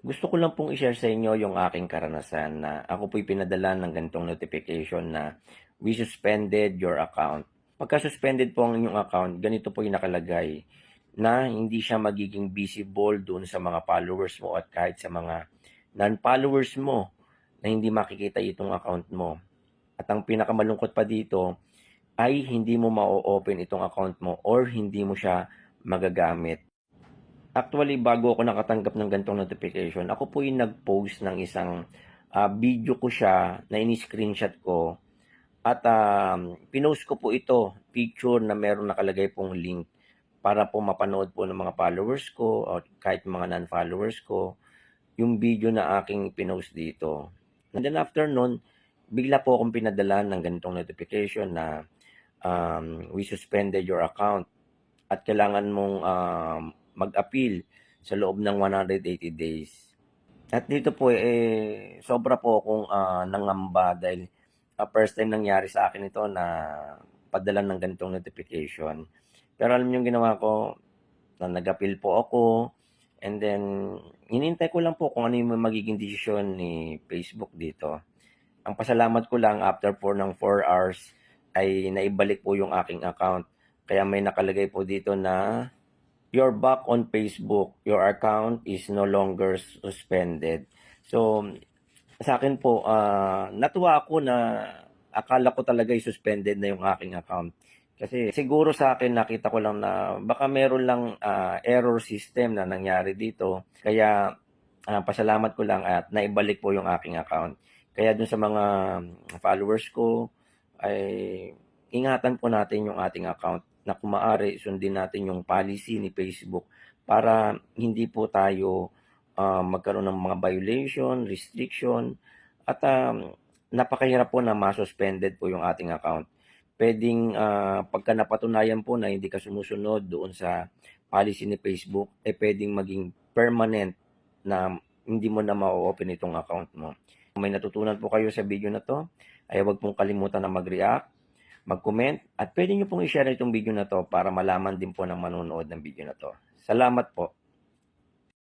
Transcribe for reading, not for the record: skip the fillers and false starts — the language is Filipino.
Gusto ko lang pong i-share sa inyo yung aking karanasan na ako po'y pinadala ng ganitong notification na we suspended your account. Pagka suspended po ang inyong account, ganito po yung nakalagay na hindi siya magiging visible doon sa mga followers mo at kahit sa mga non-followers mo na hindi makikita itong account mo. At ang pinakamalungkot pa dito ay hindi mo ma-open itong account mo or hindi mo siya magagamit. Actually, bago ako nakatanggap ng ganitong notification, ako po yung nag-post ng isang video ko siya na ini-screenshot ko at pinost ko po ito, picture na meron nakalagay pong link para po mapanood po ng mga followers ko o kahit mga non-followers ko yung video na aking pinost dito. And then after nun, bigla po akong pinadala ng ganitong notification na we suspended your account at kailangan mong mag-appeal sa loob ng 180 days. At dito po sobra po akong nangamba dahil first time nangyari sa akin ito na padala ng ganitong notification. Pero alam niyo yung ginawa ko, na nag-appeal po ako and then hinintay ko lang po kung ano yung magiging desisyon ni Facebook dito. Ang pasalamat ko lang after 4 hours ay naibalik po yung aking account. Kaya may nakalagay po dito na you're back on Facebook. Your account is no longer suspended. So, sa akin po, natuwa ako na akala ko talaga suspended na yung aking account. Kasi siguro sa akin nakita ko lang na baka meron lang error system na nangyari dito. Kaya pasalamat ko lang at naibalik po yung aking account. Kaya dun sa mga followers ko ay ingatan po natin yung ating account na kung maaari sundin natin yung policy ni Facebook para hindi po tayo magkaroon ng mga violation, restriction at napakahirap po na ma-suspended po yung ating account. Pwedeng pagka napatunayan po na hindi ka sumusunod doon sa policy ni Facebook, pwedeng maging permanent na hindi mo na ma-open itong account mo. Kung may natutunan po kayo sa video na to, ay huwag pong kalimutan na mag-react, mag-comment, at pwede nyo pong i-share itong video na to para malaman din po ng manonood ng video na to. Salamat po.